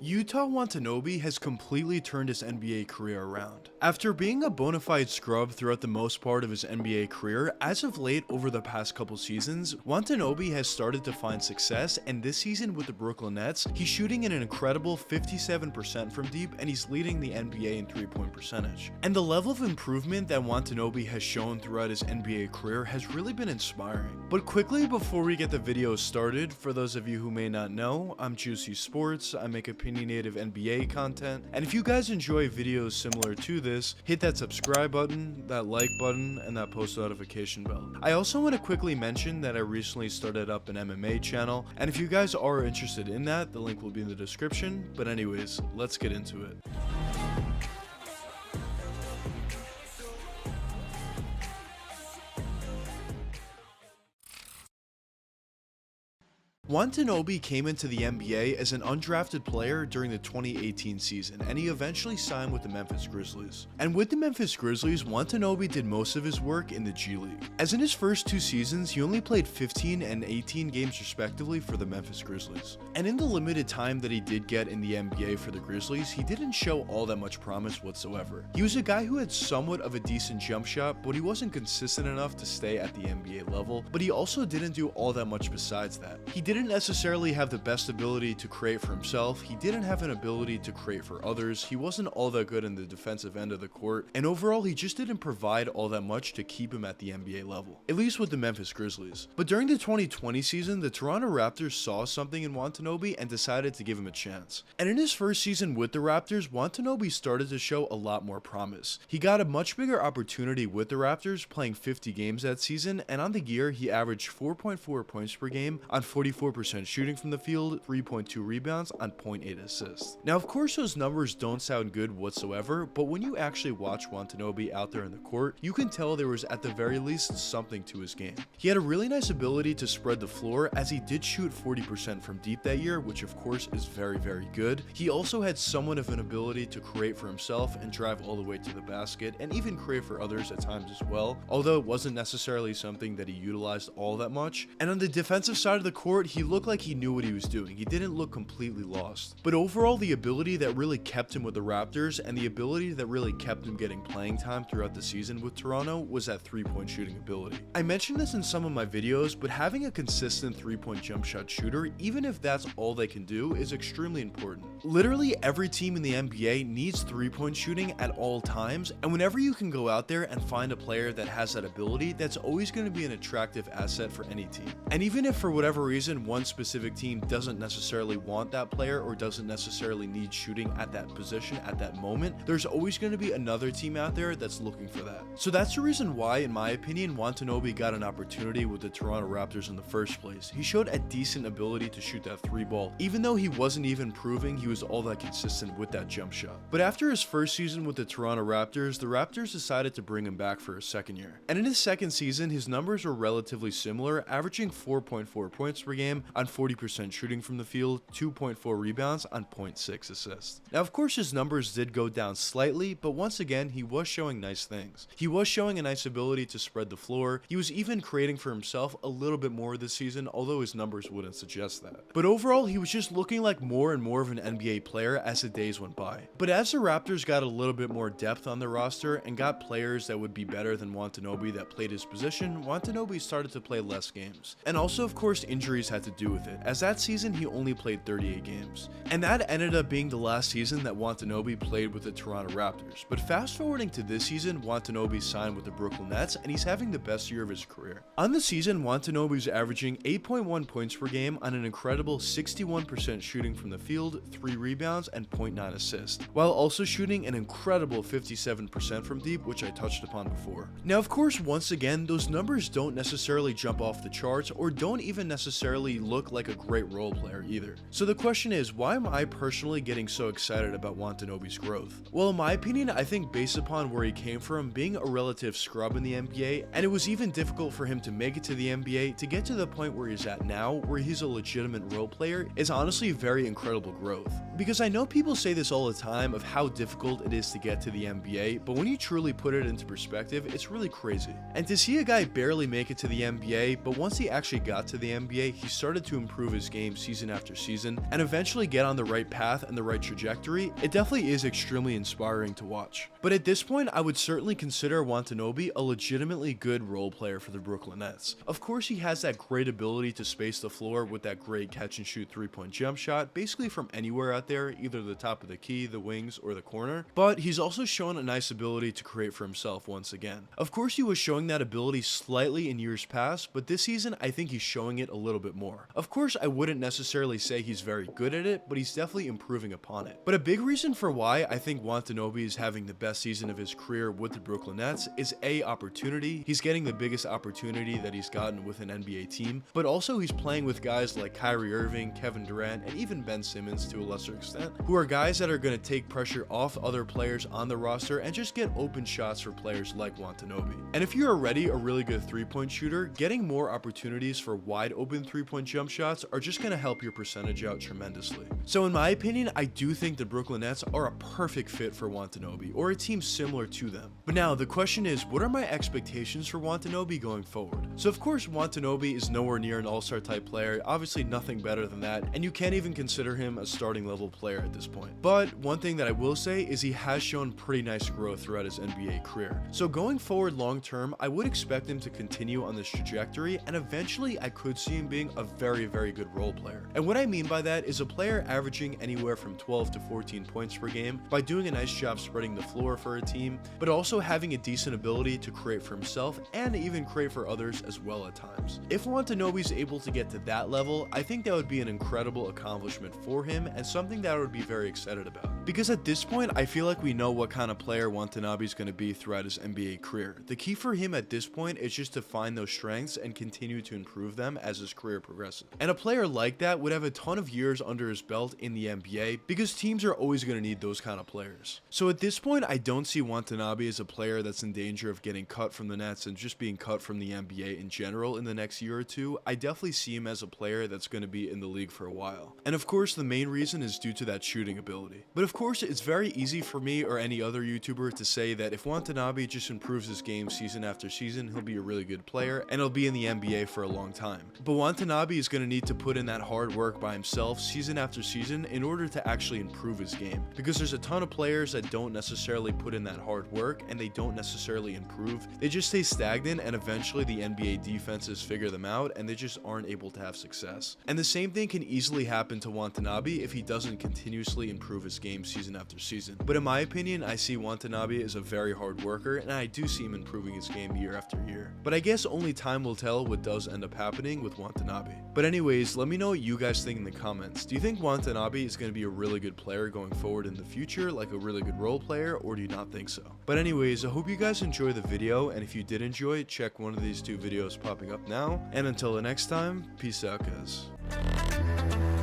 Yuta Watanabe has completely turned his NBA career around. After being a bona fide scrub throughout the most part of his NBA career, as of late over the past couple seasons, Watanabe has started to find success, and this season with the Brooklyn Nets, he's shooting an incredible 57% from deep, and he's leading the NBA in three-point percentage. And the level of improvement that Watanabe has shown throughout his NBA career has really been inspiring. But quickly before we get the video started, for those of you who may not know, I'm Juicy Sports. I make opinion native NBA content, and if you guys enjoy videos similar to this, hit that subscribe button, that like button, and that post notification bell. I also want to quickly mention that I recently started up an MMA channel, and if you guys are interested in that, the link will be in the description. But anyways, let's get into it. Watanabe came into the NBA as an undrafted player during the 2018 season, and he eventually signed with the Memphis Grizzlies. And with the Memphis Grizzlies, Watanabe did most of his work in the G League. As in his first two seasons, he only played 15 and 18 games respectively for the Memphis Grizzlies. And in the limited time that he did get in the NBA for the Grizzlies, he didn't show all that much promise whatsoever. He was a guy who had somewhat of a decent jump shot, but he wasn't consistent enough to stay at the NBA level, but he also didn't do all that much besides that. He didn't necessarily have the best ability to create for himself, he didn't have an ability to create for others, he wasn't all that good in the defensive end of the court, and overall he just didn't provide all that much to keep him at the NBA level, at least with the Memphis Grizzlies. But during the 2020 season, the Toronto Raptors saw something in Watanabe and decided to give him a chance. And in his first season with the Raptors, Watanabe started to show a lot more promise. He got a much bigger opportunity with the Raptors, playing 50 games that season, and on the year he averaged 4.4 points per game on 44% shooting from the field, 3.2 rebounds on 0.8 assists. Now of course those numbers don't sound good whatsoever, but when you actually watch Watanabe out there in the court, you can tell there was at the very least something to his game. He had a really nice ability to spread the floor, as he did shoot 40% from deep that year, which of course is very good. He also had somewhat of an ability to create for himself and drive all the way to the basket, and even create for others at times as well, although it wasn't necessarily something that he utilized all that much. And on the defensive side of the court, he looked like he knew what he was doing. He didn't look completely lost. But overall, the ability that really kept him with the Raptors and the ability that really kept him getting playing time throughout the season with Toronto was that three-point shooting ability. I mentioned this in some of my videos, but having a consistent three-point jump shot shooter, even if that's all they can do, is extremely important. Literally every team in the NBA needs three-point shooting at all times, and whenever you can go out there and find a player that has that ability, that's always going to be an attractive asset for any team. And even if for whatever reason one specific team doesn't necessarily want that player or doesn't necessarily need shooting at that position at that moment, there's always going to be another team out there that's looking for that. So that's the reason why, in my opinion, Watanabe got an opportunity with the Toronto Raptors in the first place. He showed a decent ability to shoot that three ball, even though he wasn't even proving he was all that consistent with that jump shot. But after his first season with the Toronto Raptors, the Raptors decided to bring him back for his second year. And in his second season, his numbers were relatively similar, averaging 4.4 points per game on 40% shooting from the field, 2.4 rebounds on 0.6 assists. Now of course his numbers did go down slightly, but once again he was showing nice things. He was showing a nice ability to spread the floor. He was even creating for himself a little bit more this season, although his numbers wouldn't suggest that. But overall he was just looking like more and more of an NBA player as the days went by. But as the Raptors got a little bit more depth on their roster and got players that would be better than Watanabe that played his position, Watanabe started to play less games. And also of course injuries had to do with it, as that season he only played 38 games. And that ended up being the last season that Watanabe played with the Toronto Raptors. But fast forwarding to this season, Watanabe signed with the Brooklyn Nets, and he's having the best year of his career. On the season, Watanabe's averaging 8.1 points per game on an incredible 61% shooting from the field, 3 rebounds, and 0.9 assists, while also shooting an incredible 57% from deep, which I touched upon before. Now of course, once again, those numbers don't necessarily jump off the charts or don't even necessarily look like a great role player either. So the question is, why am I personally getting so excited about Watanabe's growth? Well, in my opinion, I think based upon where he came from, being a relative scrub in the NBA, and it was even difficult for him to make it to the NBA, to get to the point where he's at now, where he's a legitimate role player, is honestly very incredible growth. Because I know people say this all the time of how difficult it is to get to the NBA, but when you truly put it into perspective, it's really crazy. And to see a guy barely make it to the NBA, but once he actually got to the NBA, he started started to improve his game season after season and eventually get on the right path and the right trajectory, it definitely is extremely inspiring to watch. But at this point, I would certainly consider Watanabe a legitimately good role player for the Brooklyn Nets. Of course, he has that great ability to space the floor with that great catch and shoot 3-point jump shot, basically from anywhere out there, either the top of the key, the wings, or the corner. But he's also shown a nice ability to create for himself once again. Of course, he was showing that ability slightly in years past, but this season, I think he's showing it a little bit more. Of course, I wouldn't necessarily say he's very good at it, but he's definitely improving upon it. But a big reason for why I think Watanabe is having the best season of his career with the Brooklyn Nets is A, opportunity. He's getting the biggest opportunity that he's gotten with an NBA team, but also he's playing with guys like Kyrie Irving, Kevin Durant, and even Ben Simmons to a lesser extent, who are guys that are going to take pressure off other players on the roster and just get open shots for players like Watanabe. And if you're already a really good 3-point shooter, getting more opportunities for wide open 3-point jump shots are just going to help your percentage out tremendously. So in my opinion, I do think the Brooklyn Nets are a perfect fit for Watanabe, or a team similar to them. But now the question is, what are my expectations for Watanabe going forward? So of course, Watanabe is nowhere near an all-star type player, obviously nothing better than that, and you can't even consider him a starting level player at this point. But one thing that I will say is he has shown pretty nice growth throughout his NBA career. So going forward long term, I would expect him to continue on this trajectory, and eventually I could see him being a very, very good role player. And what I mean by that is a player averaging anywhere from 12 to 14 points per game by doing a nice job spreading the floor for a team, but also having a decent ability to create for himself and even create for others as well at times. If Watanabe is able to get to that level, I think that would be an incredible accomplishment for him and something that I would be very excited about. Because at this point, I feel like we know what kind of player Watanabe is going to be throughout his NBA career. The key for him at this point is just to find those strengths and continue to improve them as his career progresses. And a player like that would have a ton of years under his belt in the NBA because teams are always going to need those kind of players. So at this point, I don't see Watanabe as a player that's in danger of getting cut from the Nets and just being cut from the NBA in general in the next year or two. I definitely see him as a player that's going to be in the league for a while. And of course, the main reason is due to that shooting ability. But of course, it's very easy for me or any other YouTuber to say that if Watanabe just improves his game season after season, he'll be a really good player and he'll be in the NBA for a long time. But Watanabe is going to need to put in that hard work by himself season after season in order to actually improve his game, because there's a ton of players that don't necessarily put in that hard work and they don't necessarily improve. They just stay stagnant and eventually the NBA defenses figure them out and they just aren't able to have success. And the same thing can easily happen to Watanabe if he doesn't continuously improve his game season after season. But in my opinion, I see Watanabe as a very hard worker and I do see him improving his game year after year. But I guess only time will tell what does end up happening with Watanabe. But anyways, let me know what you guys think in the comments. Do you think Watanabe is going to be a really good player going forward in the future, like a really good role player, or do you not think so? But anyways, I hope you guys enjoyed the video, and if you did enjoy it, check one of these two videos popping up now. And until the next time, peace out, guys.